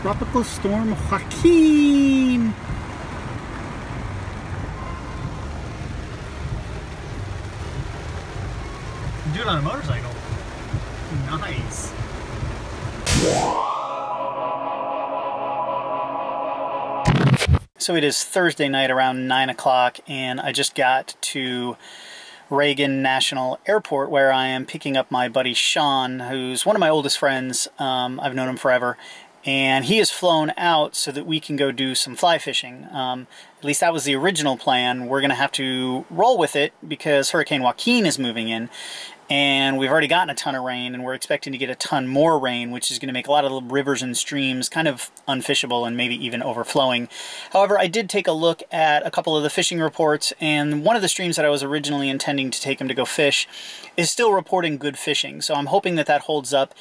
Tropical Storm Joaquin. Do it on a motorcycle. Nice. So it is Thursday night around 9 o'clock, and I just got to Reagan National Airport, where I am picking up my buddy Sean, who's one of my oldest friends. I've known him forever, and he has flown out so that we can go do some fly fishing. At least that was the original plan. We're going to have to roll with it because Hurricane Joaquin is moving in, and we've already gotten a ton of rain, and we're expecting to get a ton more rain, which is going to make a lot of the rivers and streams kind of unfishable and maybe even overflowing. However, I did take a look at a couple of the fishing reports, and one of the streams that I was originally intending to take him to go fish is still reporting good fishing. So I'm hoping that that holds up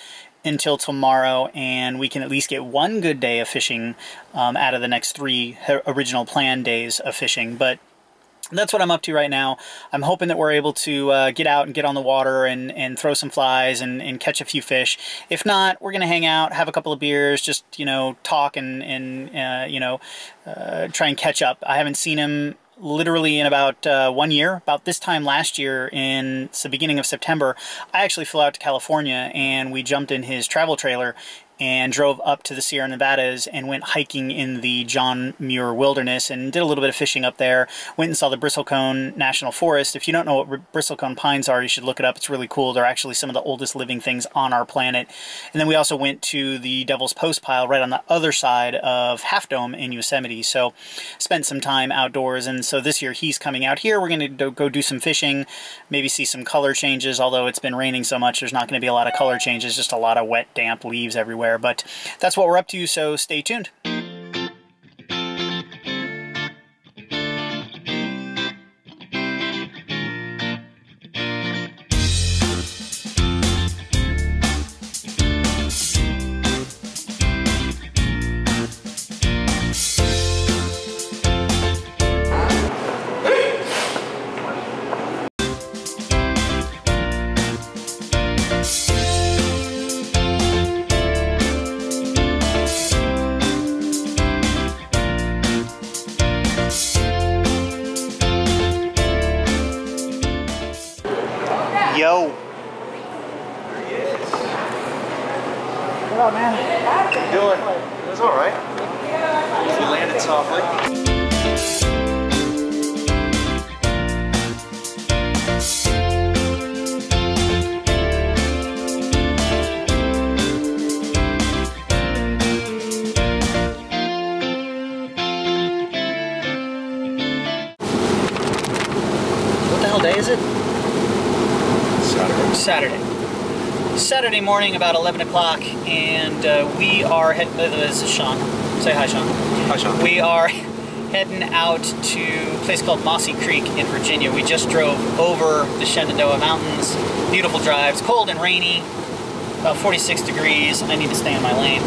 until tomorrow, and we can at least get one good day of fishing out of the next 3 original planned days of fishing. But that's what I'm up to right now. I'm hoping that we're able to get out and get on the water and throw some flies and catch a few fish. If not, we're going to hang out, have a couple of beers, just, you know, talk and try and catch up. I haven't seen him literally in about 1 year. About this time last year, in the beginning of September, I actually flew out to California, and we jumped in his travel trailer and drove up to the Sierra Nevadas and went hiking in the John Muir Wilderness and did a little bit of fishing up there. Went and saw the Bristlecone National Forest. If you don't know what bristlecone pines are, you should look it up. It's really cool. They're actually some of the oldest living things on our planet. And then we also went to the Devil's Post Pile right on the other side of Half Dome in Yosemite. So spent some time outdoors, and so this year he's coming out here. We're going to go do some fishing, maybe see some color changes, although it's been raining so much there's not going to be a lot of color changes, just a lot of wet, damp leaves everywhere. But that's what we're up to, so stay tuned. Yo. There he is. What up, man? How you doing? It was all right. He landed softly. What the hell day is it? Saturday morning, about 11 o'clock, and we are heading. This is Sean. Say hi, Sean. Hi, Sean. We are heading out to a place called Muisc Creek in Virginia. We just drove over the Shenandoah Mountains. Beautiful drive. It's cold and rainy, about 46 degrees. I need to stay in my lane.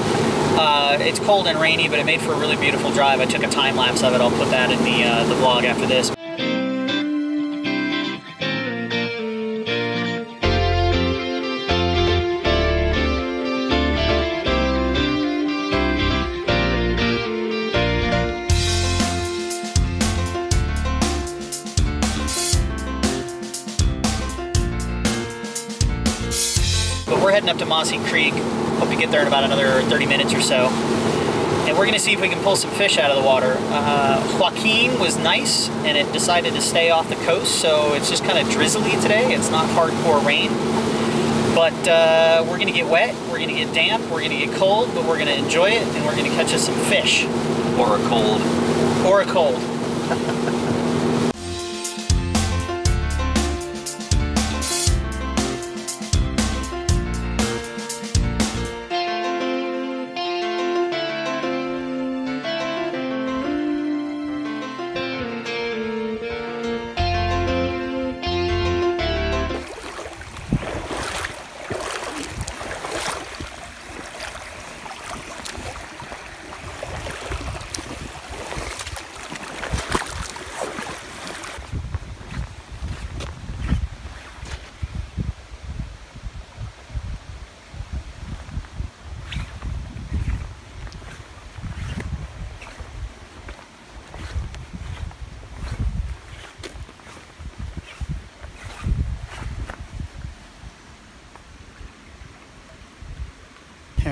It's cold and rainy, but it made for a really beautiful drive. I took a time lapse of it. I'll put that in the vlog after this. But we're heading up to Muisc Creek. Hope to get there in about another 30 minutes or so. And we're going to see if we can pull some fish out of the water. Joaquin was nice, and it decided to stay off the coast, so it's just kind of drizzly today. It's not hardcore rain. But we're going to get wet, we're going to get damp, we're going to get cold, but we're going to enjoy it, and we're going to catch us some fish. Or a cold. Or a cold.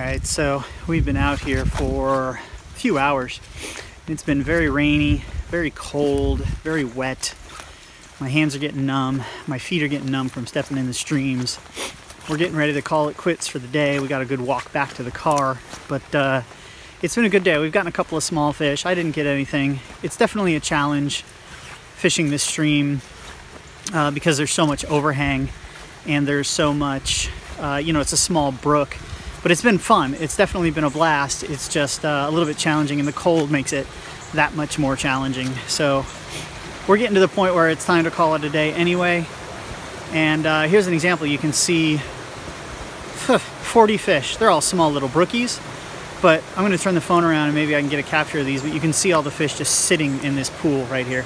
Alright, so we've been out here for a few hours. It's been very rainy, very cold, very wet. My hands are getting numb. My feet are getting numb from stepping in the streams. We're getting ready to call it quits for the day. We got a good walk back to the car, but it's been a good day. We've gotten a couple of small fish. I didn't get anything. It's definitely a challenge fishing this stream because there's so much overhang and there's so much, you know, it's a small brook, but it's been fun. It's definitely been a blast. It's just a little bit challenging, and the cold makes it that much more challenging. So we're getting to the point where it's time to call it a day anyway. And here's an example. You can see 40 fish. They're all small little brookies, but I'm going to turn the phone around and maybe I can get a capture of these, but you can see all the fish just sitting in this pool right here.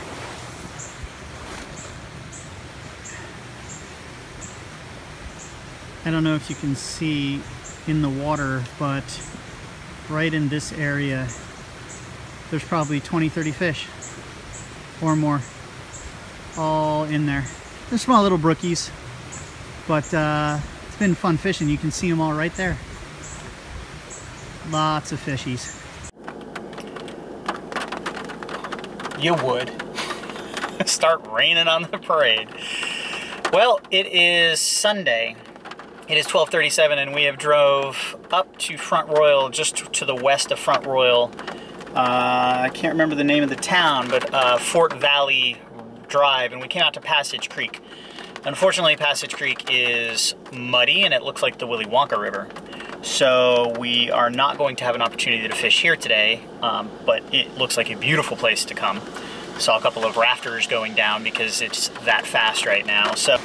I don't know if you can see in the water, but right in this area there's probably 20-30 fish or more all in there. They're small little brookies, but it's been fun fishing. You can see them all right there. Lots of fishies. You would. Start raining on the parade. Well, it is Sunday. It is 12:37 and we have drove up to Front Royal, just to the west of Front Royal. I can't remember the name of the town, but Fort Valley Drive, and we came out to Passage Creek. Unfortunately, Passage Creek is muddy and it looks like the Willy Wonka River. So we are not going to have an opportunity to fish here today, but it looks like a beautiful place to come. Saw a couple of rafters going down because it's that fast right now. So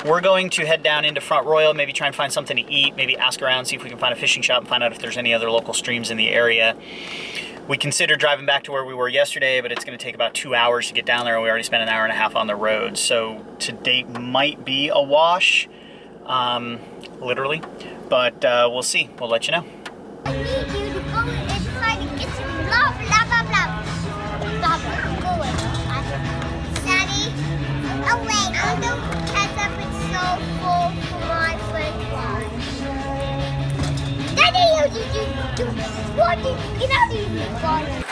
we're going to head down into Front Royal, maybe try and find something to eat, maybe ask around, see if we can find a fishing shop and find out if there's any other local streams in the area. We considered driving back to where we were yesterday, but it's going to take about 2 hours to get down there, and we already spent an hour and a half on the road. So to date might be a wash, literally, but we'll see. We'll let you know. I need you to go inside and get some blah, blah, blah, blah. Blah, blah. Go away. Daddy, away. I don't catch up. It's so full for my french fries. Daddy, you get out of here, water.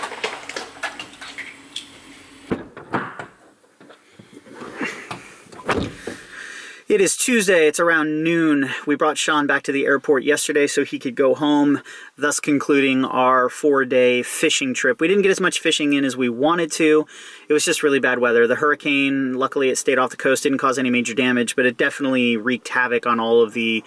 It is Tuesday, it's around noon. We brought Sean back to the airport yesterday so he could go home, thus concluding our 4-day fishing trip. We didn't get as much fishing in as we wanted to. It was just really bad weather. The hurricane, luckily it stayed off the coast, didn't cause any major damage, but it definitely wreaked havoc on all of the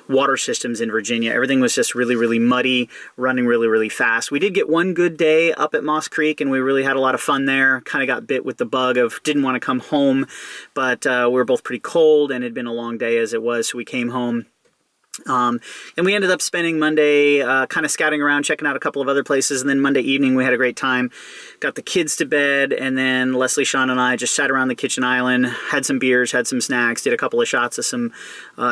water systems in Virginia. Everything was just really, really muddy, running really, really fast. We did get one good day up at Muisc Creek, and we really had a lot of fun there. Kind of got bit with the bug of didn't want to come home, but we were both pretty cold, and it had been a long day as it was, so we came home. And we ended up spending Monday kind of scouting around, checking out a couple of other places, and then Monday evening we had a great time. Got the kids to bed, and then Leslie, Sean, and I just sat around the kitchen island, had some beers, had some snacks, did a couple of shots of some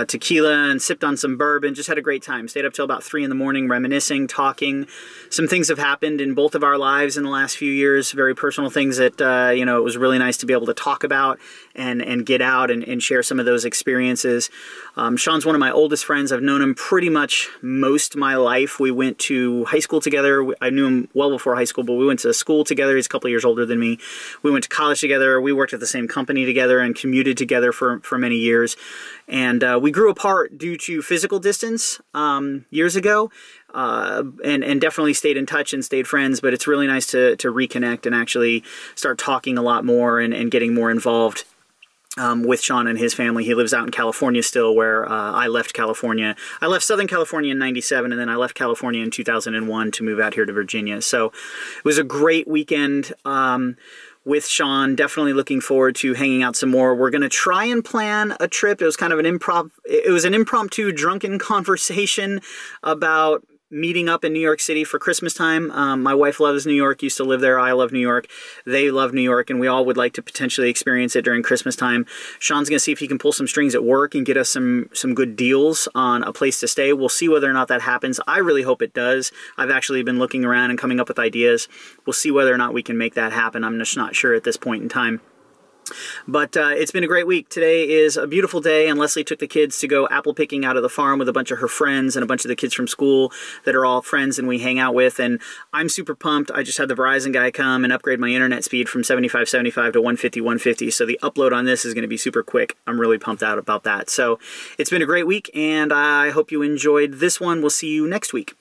tequila, and sipped on some bourbon. Just had a great time. Stayed up till about 3 in the morning, reminiscing, talking. Some things have happened in both of our lives in the last few years, very personal things that, you know, it was really nice to be able to talk about and get out and share some of those experiences. Sean's one of my oldest friends. I've known him pretty much most of my life. We went to high school together. I knew him well before high school, but we went to school together. He's a couple of years older than me. We went to college together. We worked at the same company together and commuted together for many years. And we grew apart due to physical distance years ago. And definitely stayed in touch and stayed friends, but it's really nice to reconnect and actually start talking a lot more and getting more involved with Sean and his family. He lives out in California still, where I left California. I left Southern California in '97, and then I left California in 2001 to move out here to Virginia. So it was a great weekend with Sean. Definitely looking forward to hanging out some more. We're going to try and plan a trip. It was kind of an impromptu drunken conversation about meeting up in New York City for Christmas time. My wife loves New York, used to live there. I love New York. They love New York, and we all would like to potentially experience it during Christmas time. Sean's going to see if he can pull some strings at work and get us some good deals on a place to stay. We'll see whether or not that happens. I really hope it does. I've actually been looking around and coming up with ideas. We'll see whether or not we can make that happen. I'm just not sure at this point in time. But it's been a great week. Today is a beautiful day, and Leslie took the kids to go apple picking out of the farm with a bunch of her friends and a bunch of the kids from school that are all friends and we hang out with, and I'm super pumped. I just had the Verizon guy come and upgrade my internet speed from 75 to 150, so the upload on this is going to be super quick. I'm really pumped out about that. So it's been a great week, and I hope you enjoyed this one. We'll see you next week.